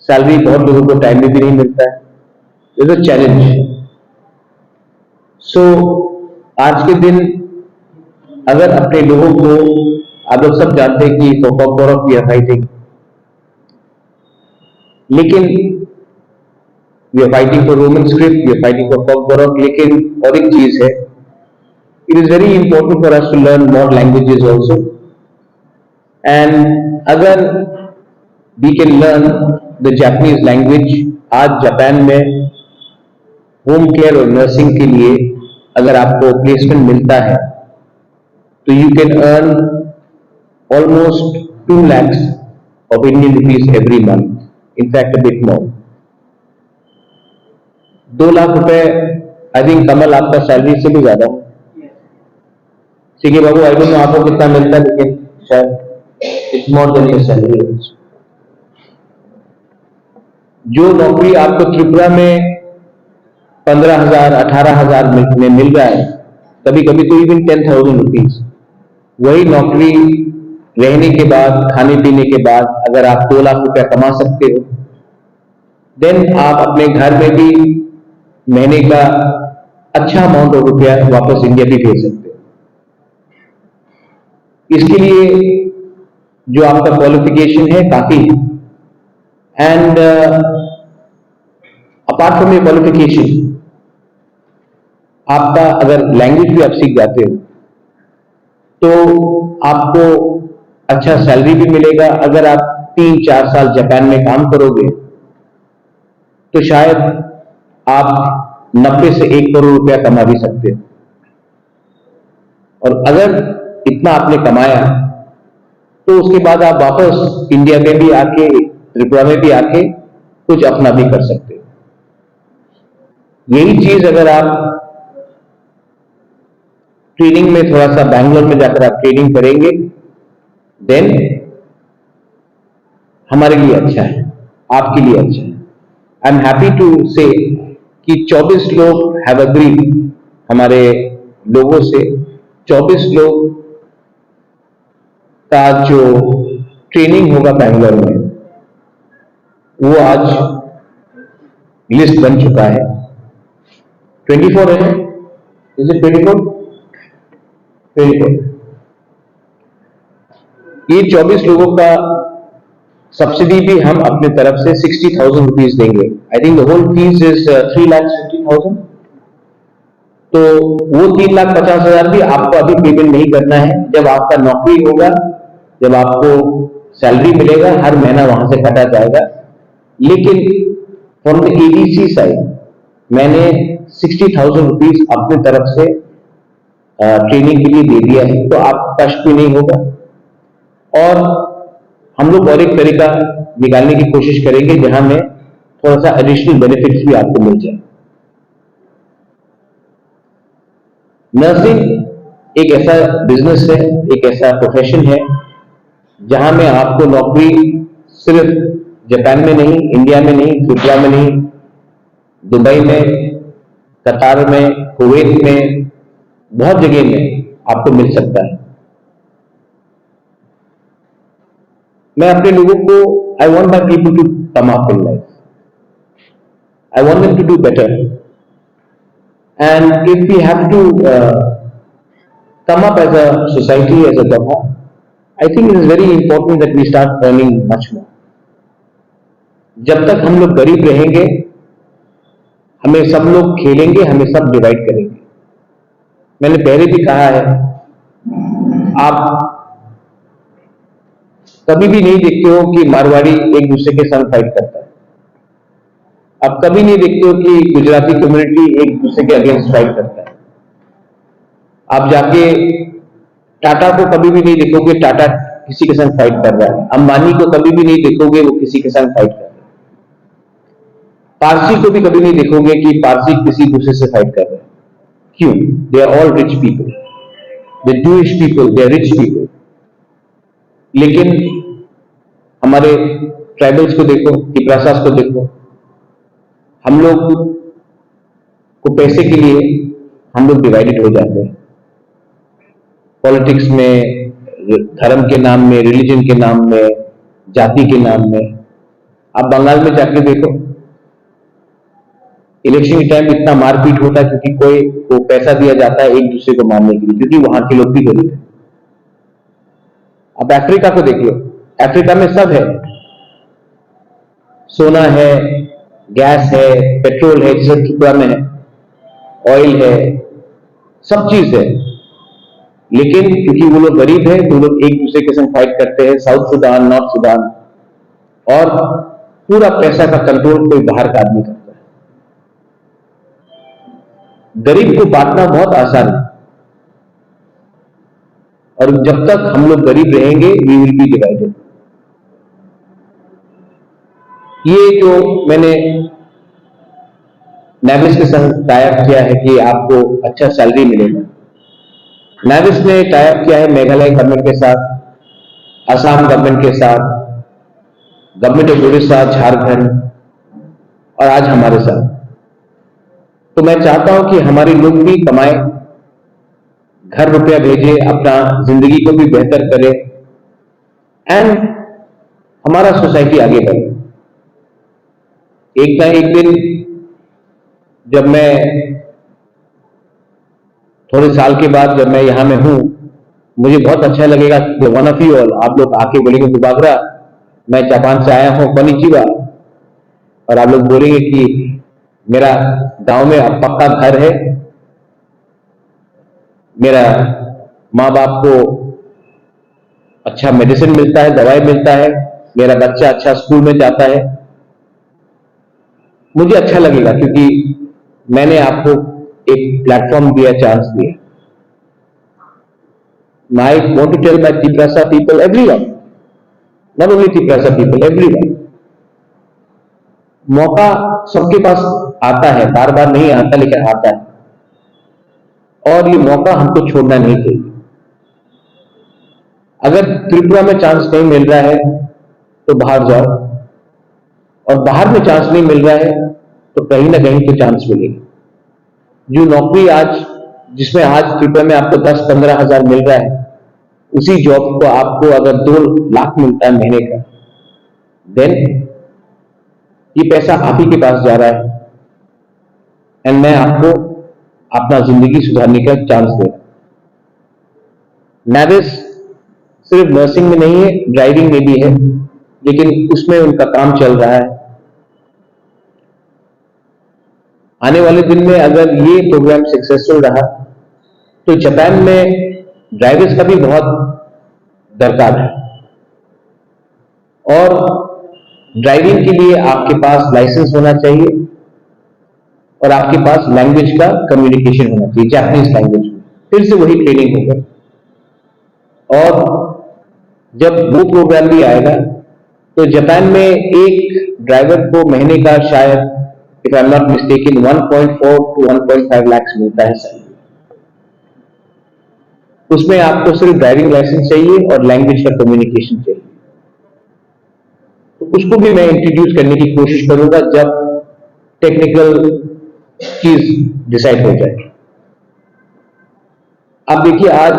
Salary बहुत लोगों को टाइम में भी नहीं मिलता है, इज अ चैलेंज। सो आज के दिन अगर अपने लोगों को, आप लोग सब जानते हैं कि for Kokborok we are fighting, लेकिन we are fighting for Roman script, we are fighting for Kokborok, लेकिन और एक चीज है, it is very important for us to learn more languages also. And अगर we can learn the Japanese language, आज Japan में home care और nursing के लिए अगर आपको प्लेसमेंट मिलता है तो you can earn almost 2 lakhs of Indian rupees every month, in fact a bit more। 2 lakh रुपए आई थिंक कमल आपका सैलरी से भी ज्यादा है। ठीक है बाबू, आई डोंट नो आपको कितना मिलता है, लेकिन शायद it's more than your salary. जो नौकरी आपको त्रिपुरा में 15,000 18,000 में मिल रहा है, कभी कभी तो इवन 10,000 रुपीज, वही नौकरी रहने के बाद, खाने पीने के बाद अगर आप 2 लाख रुपया कमा सकते हो, देन आप अपने घर में भी महीने का अच्छा अमाउंट ऑफ रुपया वापस इंडिया भी भेज सकते हो। इसके लिए जो आपका क्वालिफिकेशन है काफी है। And apart from your qualification, आपका अगर लैंग्वेज भी आप सीख जाते हो तो आपको अच्छा सैलरी भी मिलेगा। अगर आप 3-4 साल जापान में काम करोगे तो शायद आप 90 से 1 करोड़ रुपया कमा भी सकते हो। और अगर इतना आपने कमाया तो उसके बाद आप वापस इंडिया में भी आके, त्रिपुरा में भी आके कुछ अपना भी कर सकते हो। यही चीज अगर आप ट्रेनिंग में थोड़ा सा बैंगलोर में जाकर आप ट्रेनिंग करेंगे, देन हमारे लिए अच्छा है, आपके लिए अच्छा है। आई एम हैप्पी टू से कि 24 लोग हैव अग्रीड, हमारे लोगों से 24 लोग का जो ट्रेनिंग होगा बैंगलोर में, वो आज लिस्ट बन चुका है। 24 है, इज इट 24? 24। ये 24 लोगों का सब्सिडी भी हम अपने तरफ से 60,000 रुपीज देंगे। I think the whole fees is 3,50,000। तो वो 3,50,000 भी आपको अभी पेमेंट नहीं करना है। जब आपका नौकरी होगा, जब आपको सैलरी मिलेगा, हर महीना वहां से काटा जाएगा। लेकिन फ्रॉम द एडीसी साइड मैंने 60,000 रुपीज अपनी तरफ से ट्रेनिंग के लिए दे दिया है, तो आप कष्ट भी नहीं होगा। और हम लोग और एक तरीका निकालने की कोशिश करेंगे जहां में थोड़ा सा एडिशनल बेनिफिट्स भी आपको मिल जाए। नर्सिंग एक ऐसा बिजनेस है, एक ऐसा प्रोफेशन है जहां में आपको नौकरी सिर्फ जापान में नहीं, इंडिया में नहीं, त्रिपुरा में नहीं, दुबई में, कतार में, कुवैत में, बहुत जगह में आपको मिल सकता है। मैं अपने लोगों को, I want my people to come up in life, I want them to do better, and if we have to come up as a society, as a Gabha, I think it is very important that we start earning much more. जब तक हम लोग गरीब रहेंगे, हमें सब लोग खेलेंगे, हमें सब डिवाइड करेंगे। मैंने पहले भी कहा है, आप कभी भी नहीं देखते हो कि मारवाड़ी एक दूसरे के संग फाइट करता है। आप कभी नहीं देखते हो कि गुजराती कम्युनिटी एक दूसरे के अगेंस्ट फाइट करता है। आप जाके टाटा को कभी भी नहीं देखोगे टाटा किसी के संग फाइट कर रहा है। अंबानी को कभी भी नहीं देखोगे वो किसी के संग फाइट कर रहा है। पारसी को भी कभी नहीं देखोगे कि पारसी किसी दूसरे से फाइट कर रहे हैं। क्यों? They are all rich people, the Jewish people, they are rich people. लेकिन हमारे ट्राइबल्स को देखो, किप्रासास को देखो, हम लोग को पैसे के लिए हम लोग डिवाइडेड हो जाते हैं। पॉलिटिक्स में, धर्म के नाम में, रिलीजन के नाम में, जाति के नाम में। आप बंगाल में जाके देखो, इलेक्शन के टाइम इतना मारपीट होता है क्योंकि कोई को पैसा दिया जाता है एक दूसरे को मारने के लिए, क्योंकि वहां के लोग भी गरीब है। अब अफ्रीका को देख लो, अफ्रीका में सब है, सोना है, गैस है, पेट्रोल है, जैसे त्रिपुरा में है, ऑयल है, सब चीज है, लेकिन क्योंकि वो लोग गरीब है तो वो लोग एक दूसरे के संग फाइट करते हैं, साउथ सुडान, नॉर्थ सुडान, और पूरा पैसा का कंट्रोल कोई बाहर का आदमी करता है। गरीब को बांटना बहुत आसान है, और जब तक हम लोग गरीब रहेंगे वी विल बी डिवाइडेड। ये जो मैंने नेविस के संग टाइप किया है कि आपको अच्छा सैलरी मिलेगा, नेविस ने टाइप किया है मेघालय गवर्नमेंट के साथ, असम गवर्नमेंट के साथ, गवर्नमेंट ऑफ उड़ीसा, झारखंड, और आज हमारे साथ। तो मैं चाहता हूं कि हमारे लोग भी कमाए, घर रुपया भेजे, अपना जिंदगी को भी बेहतर करे, एंड हमारा सोसाइटी आगे बढ़े। एक ना एक दिन जब मैं थोड़े साल के बाद जब मैं यहां में हूं, मुझे बहुत अच्छा लगेगा कि वन ऑफ यू ऑल, आप लोग आके बोलेंगे दुबागरा मैं जापान से आया हूं, कोनिचिवा, और आप लोग बोलेंगे कि मेरा गांव में अब पक्का घर है, मेरा माँ बाप को अच्छा मेडिसिन मिलता है, दवाई मिलता है, मेरा बच्चा अच्छा स्कूल में जाता है। मुझे अच्छा लगेगा क्योंकि मैंने आपको एक प्लेटफॉर्म दिया, चांस दिया। I want to tell my Tiprasa people, everyone, not only Tiprasa people, everyone, मौका सबके पास आता है, बार बार नहीं आता लेकिन आता है, और ये मौका हमको छोड़ना नहीं चाहिए। अगर त्रिपुरा में चांस नहीं मिल रहा है तो बाहर जाओ, और बाहर में चांस नहीं मिल रहा है तो कहीं ना कहीं तो चांस मिलेगा। जो नौकरी आज, जिसमें आज त्रिपुरा में आपको 10-15 हजार मिल रहा है, उसी जॉब को आपको अगर 2 लाख मिलता है महीने का, देन ये पैसा आप ही के पास जा रहा है, एंड मैं आपको अपना जिंदगी सुधारने का चांस दे रहा हूं। नेविस सिर्फ नर्सिंग में नहीं है, ड्राइविंग में भी है, लेकिन उसमें उनका काम चल रहा है। आने वाले दिन में अगर ये प्रोग्राम सक्सेसफुल रहा तो जापान में ड्राइवर्स का भी बहुत दरकार है, और ड्राइविंग के लिए आपके पास लाइसेंस होना चाहिए, और आपके पास लैंग्वेज का कम्युनिकेशन होना चाहिए, जापानीज लैंग्वेज में, फिर से वही ट्रेनिंग होगा। और जब वो प्रोग्राम भी आएगा तो जापान में एक ड्राइवर को महीने का शायद, if I am not mistaken, 1.4 to 1.5 lakh मिलता है सैलरी। उसमें आपको सिर्फ ड्राइविंग लाइसेंस चाहिए और लैंग्वेज का कम्युनिकेशन चाहिए। तो उसको भी मैं इंट्रोड्यूस करने की कोशिश करूंगा जब टेक्निकल चीज डिसाइड हो जाए। अब देखिए, आज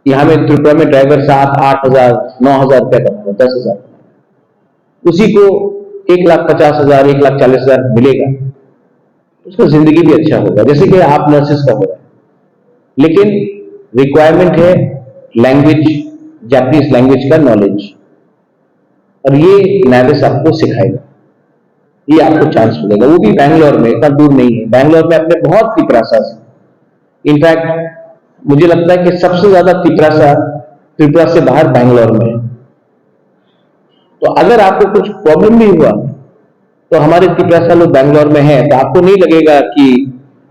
यहां में त्रिपुरा में ड्राइवर 7-8 हजार 9 हजार रुपया कमाता है, 10 हजार, उसी को 1,50,000 1,40,000 मिलेगा, उसका जिंदगी भी अच्छा होगा, जैसे कि आप नर्सेस का होगा। लेकिन रिक्वायरमेंट है लैंग्वेज, जापानीज लैंग्वेज का नॉलेज, और ये नेविस आपको सिखाएगा, ये आपको चांस मिलेगा, वो भी बैंगलोर में, इतना दूर नहीं है। बैंगलोर में अपने बहुत तिपरासा है, इनफैक्ट मुझे लगता है कि सबसे ज्यादा तिपरासा त्रिपुरा से बाहर बैंगलोर में है। तो अगर आपको कुछ प्रॉब्लम भी हुआ तो हमारे तिपरासा लोग बैंगलोर में हैं, तो आपको नहीं लगेगा कि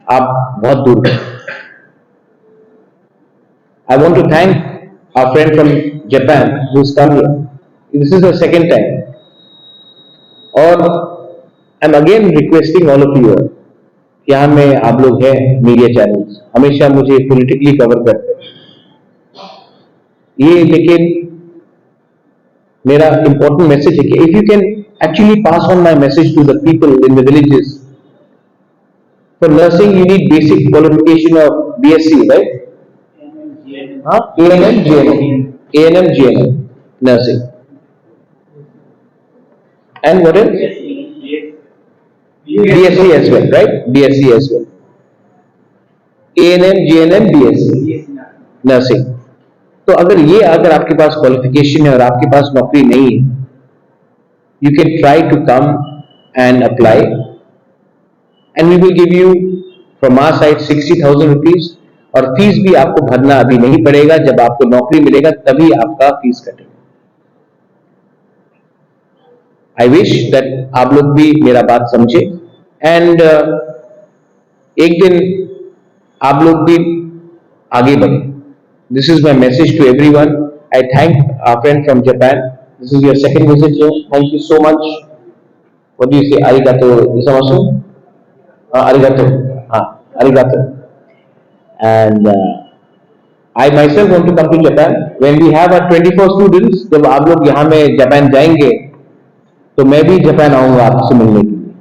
आप बहुत दूर हैं। I want to thank our friend from Japan who's come here. This is the second time. और I'm again requesting all of you, यहाँ में आप लोग हैं मीडिया चैनल्स, हमेशा मुझे पॉलिटिकली कवर करते हैं, ये लेकिन मेरा इंपॉर्टेंट मैसेज है कि if you can actually pass on my message to the people in the villages, for nursing you need basic qualification of BSc, right? ANM, GNM nursing, And what else? BSc as well, right? BSc as well. ANM, GNM, BSc nursing. तो अगर आपके पास qualification है और आपके पास नौकरी नहीं है, you can try to come and apply, and we will give you from our side 60,000 rupees, और फीस भी आपको भरना अभी नहीं पड़ेगा, जब आपको नौकरी मिलेगा तभी आपका फीस कटेगा। आई विश दैट आप लोग भी मेरा बात समझे, एंड एक दिन आप लोग भी आगे बढ़े। This is my message to everyone. I thank our friend from Japan. This is your second visit here. Thank you so much. What do you say? आरिगातो इसामासु? आरिगातो। हाँ, आरिगातो। And I myself want to come to Japan. When we have our 24 students, जब आप लोग यहाँ में Japan जाएंगे तो मैं भी जापान आऊंगा आपसे मिलने के लिए।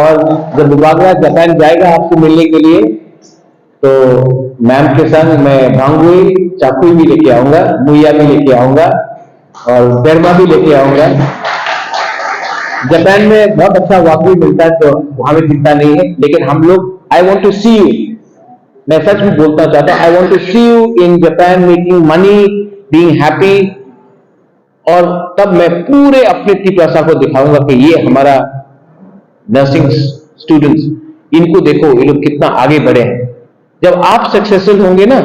और जब विभागरा जापान जाएगा आपको मिलने के लिए, तो मैम के संग मैं भांगुई चाकुई भी लेके आऊंगा, मुइया भी लेके आऊंगा और बेरमा भी लेके आऊंगा। जापान में बहुत अच्छा वाकई मिलता है, तो वहां में चिंता नहीं है, लेकिन हम लोग I want to see you, मैं सच में बोलना चाहता हूं, I want to see you in Japan making money, being happy. और तब मैं पूरे अपने तिपरासा को दिखाऊंगा कि ये हमारा नर्सिंग स्टूडेंट्स, इनको देखो ये लोग कितना आगे बढ़े हैं। जब आप सक्सेसफुल होंगे ना,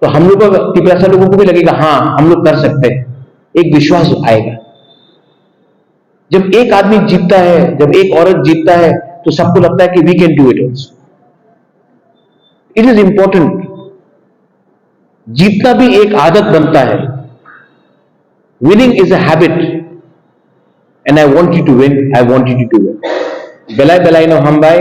तो हम लोग तिपरासा लोगों को भी लगेगा हाँ हम लोग कर सकते हैं, एक विश्वास आएगा। जब एक आदमी जीतता है, जब एक औरत जीतता है, तो सबको लगता है कि we can do it also. It is important. जीतना भी एक आदत बनता है। Winning is a habit, and I want you to win, I want you to do it. बेलाई बेलाई नो हम बाय।